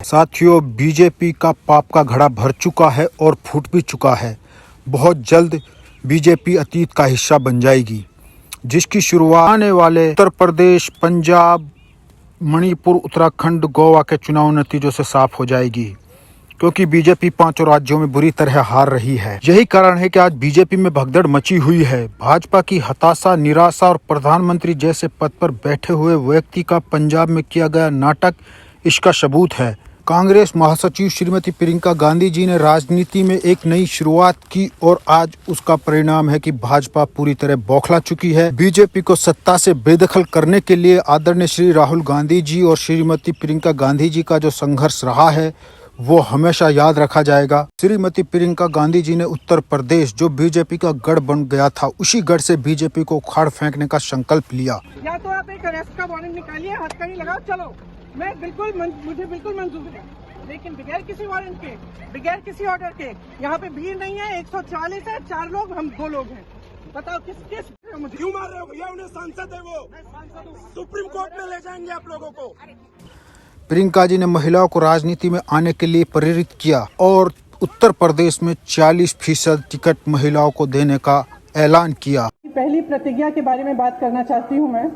साथियों, बीजेपी का पाप का घड़ा भर चुका है और फूट भी चुका है। बहुत जल्द बीजेपी अतीत का हिस्सा बन जाएगी, जिसकी शुरुआत आने वाले उत्तर प्रदेश, पंजाब, मणिपुर, उत्तराखंड, गोवा के चुनाव नतीजों से साफ हो जाएगी, क्योंकि बीजेपी 5 राज्यों में बुरी तरह हार रही है। यही कारण है कि आज बीजेपी में भगदड़ मची हुई है। भाजपा की हताशा, निराशा और प्रधानमंत्री जैसे पद पर बैठे हुए व्यक्ति का पंजाब में किया गया नाटक इसका सबूत है। कांग्रेस महासचिव श्रीमती प्रियंका गांधी जी ने राजनीति में एक नई शुरुआत की और आज उसका परिणाम है कि भाजपा पूरी तरह बौखला चुकी है। बीजेपी को सत्ता से बेदखल करने के लिए आदरणीय श्री राहुल गांधी जी और श्रीमती प्रियंका गांधी जी का जो संघर्ष रहा है वो हमेशा याद रखा जाएगा। श्रीमती प्रियंका गांधी जी ने उत्तर प्रदेश, जो बीजेपी का गढ़ बन गया था, उसी गढ़ से बीजेपी को उखाड़ फेंकने का संकल्प लिया। या तो आप एक अरेस्ट का वारंट निकालिए, हथकड़ी लगाओ, चलो, मैं मुझे बिल्कुल मंजूर है, लेकिन बगैर किसी वारंट के, बगैर किसी ऑर्डर के। यहाँ पे भीड़ नहीं है, 140 है, 4 लोग, हम 2 लोग हैं। बताओ किस क्यों मार रहे हो भैया? उन्हें सांसद है, वो सुप्रीम कोर्ट में ले जाएंगे आप लोगों को। प्रियंका जी ने महिलाओं को राजनीति में आने के लिए प्रेरित किया और उत्तर प्रदेश में 40% टिकट महिलाओं को देने का ऐलान किया। पहली प्रतिज्ञा के बारे में बात करना चाहती हूँ मैं।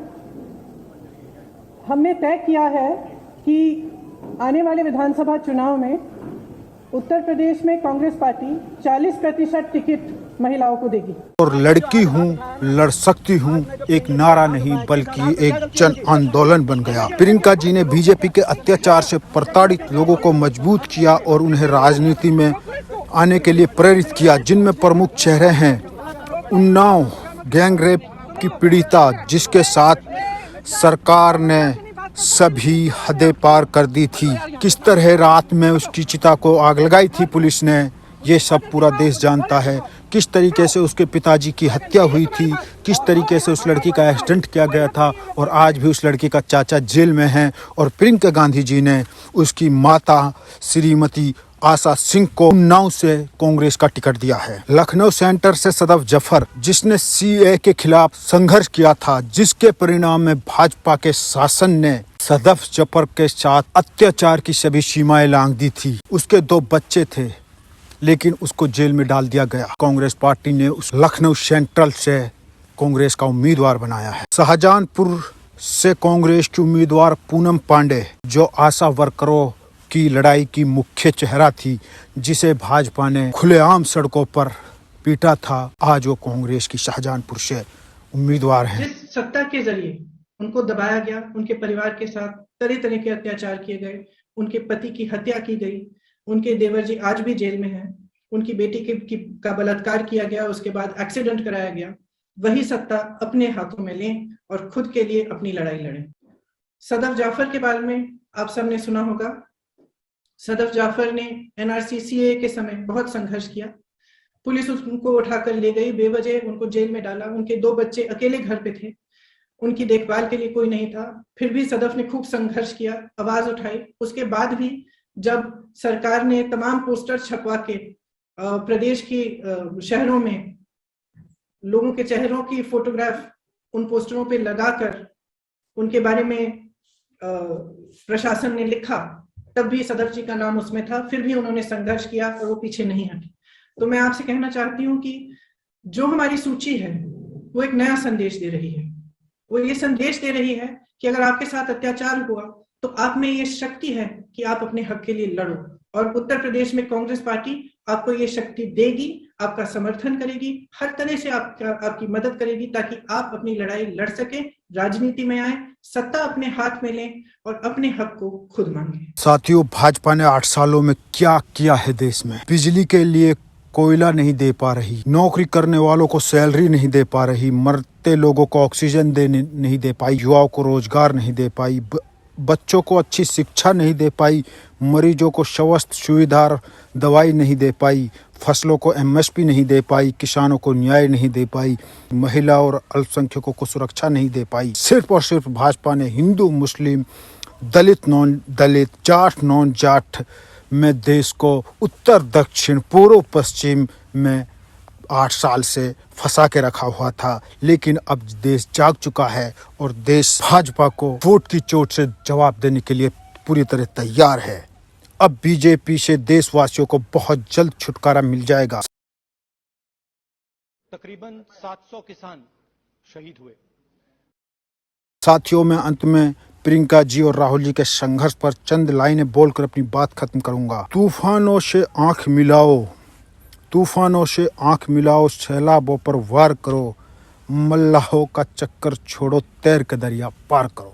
हमने तय किया है कि आने वाले विधानसभा चुनाव में उत्तर प्रदेश में कांग्रेस पार्टी 40% टिकट महिलाओं को देगी। और लड़की हूँ, लड़ सकती हूँ एक नारा नहीं बल्कि एक जन आंदोलन बन गया। प्रियंका जी ने बीजेपी के अत्याचार से प्रताड़ित लोगों को मजबूत किया और उन्हें राजनीति में आने के लिए प्रेरित किया, जिनमें प्रमुख चेहरे हैं उन्नाव गैंगरेप की पीड़िता, जिसके साथ सरकार ने सभी हदें पार कर दी थी। किस तरह रात में उसकी चिता को आग लगाई थी पुलिस ने, ये सब पूरा देश जानता है। किस तरीके से उसके पिताजी की हत्या हुई थी, किस तरीके से उस लड़की का एक्सीडेंट किया गया था और आज भी उस लड़की का चाचा जेल में है। और प्रियंका गांधी जी ने उसकी माता श्रीमती आशा सिंह को उन्नाव से कांग्रेस का टिकट दिया है। लखनऊ सेंटर से सदफ जफर, जिसने सीए के खिलाफ संघर्ष किया था, जिसके परिणाम में भाजपा के शासन ने सदफ जफर के साथ अत्याचार की सभी सीमाएं लांघ दी थी। उसके 2 बच्चे थे, लेकिन उसको जेल में डाल दिया गया। कांग्रेस पार्टी ने उस लखनऊ सेंट्रल से कांग्रेस का उम्मीदवार बनाया है। शाहजहांपुर से कांग्रेस की उम्मीदवार पूनम पांडे, जो आशा वर्करों की लड़ाई की मुख्य चेहरा थी, जिसे भाजपा ने खुलेआम सड़कों पर पीटा था, आज वो कांग्रेस की शाहजहांपुर से उम्मीदवार हैं। जिस सत्ता के जरिए उनको दबाया गया, उनके परिवार के साथ तरह तरह के अत्याचार किए गए, उनके पति की हत्या की गई, उनके देवर जी आज भी जेल में हैं, उनकी बेटी का बलात्कार किया गया, उसके बाद एक्सीडेंट कराया गया। वही सत्ता अपने हाथों में लें और खुद के लिए अपनी लड़ाई लड़ें। सदफ जाफर के बारे में आप सबने सुना होगा। सदफ जाफर ने NRC के समय बहुत संघर्ष किया। पुलिस उनको उठाकर ले गई, बेवजह उनको जेल में डाला। उनके 2 बच्चे अकेले घर पे थे, उनकी देखभाल के लिए कोई नहीं था। फिर भी सदफ ने खूब संघर्ष किया, आवाज उठाई। उसके बाद भी जब सरकार ने तमाम पोस्टर छपवा के प्रदेश की शहरों में लोगों के चेहरों की फोटोग्राफ उन पोस्टरों पे लगाकर उनके बारे में प्रशासन ने लिखा, तब भी सदफ जी का नाम उसमें था। फिर भी उन्होंने संघर्ष किया और वो पीछे नहीं हटे। तो मैं आपसे कहना चाहती हूँ कि जो हमारी सूची है वो एक नया संदेश दे रही है। वो ये संदेश दे रही है कि अगर आपके साथ अत्याचार हुआ तो आप में ये शक्ति है कि आप अपने हक के लिए लड़ो। और उत्तर प्रदेश में कांग्रेस पार्टी आपको ये शक्ति देगी, आपका समर्थन करेगी, हर तरह से आपकी मदद करेगी, ताकि आप अपनी लड़ाई लड़ सके, राजनीति में आए, सत्ता अपने हाथ में लें और अपने हक को खुद मांगे। साथियों, भाजपा ने 8 सालों में क्या किया है देश में? बिजली के लिए कोयला नहीं दे पा रही, नौकरी करने वालों को सैलरी नहीं दे पा रही, मरते लोगों को ऑक्सीजन नहीं दे पाई, युवाओं को रोजगार नहीं दे पाई, बच्चों को अच्छी शिक्षा नहीं दे पाई, मरीजों को स्वास्थ्य सुविधा दवाई नहीं दे पाई, फसलों को MSP नहीं दे पाई, किसानों को न्याय नहीं दे पाई, महिला और अल्पसंख्यकों को सुरक्षा नहीं दे पाई। सिर्फ और सिर्फ भाजपा ने हिंदू, मुस्लिम, दलित, नॉन दलित, जाट, नॉन जाट में देश को उत्तर, दक्षिण, पूर्व, पश्चिम में 8 साल से फंसा के रखा हुआ था। लेकिन अब देश जाग चुका है और देश भाजपा को वोट की चोट से जवाब देने के लिए पूरी तरह तैयार है। अब बीजेपी से देशवासियों को बहुत जल्द छुटकारा मिल जाएगा। तकरीबन 700 किसान शहीद हुए। साथियों, मैं अंत में प्रियंका जी और राहुल जी के संघर्ष पर चंद लाइनें बोलकर अपनी बात खत्म करूंगा। तूफानों से आंख मिलाओ, तूफानों से आंख मिलाओ, सैलाबों पर वार करो, मल्लाहों का चक्कर छोड़ो, तैर के दरिया पार करो।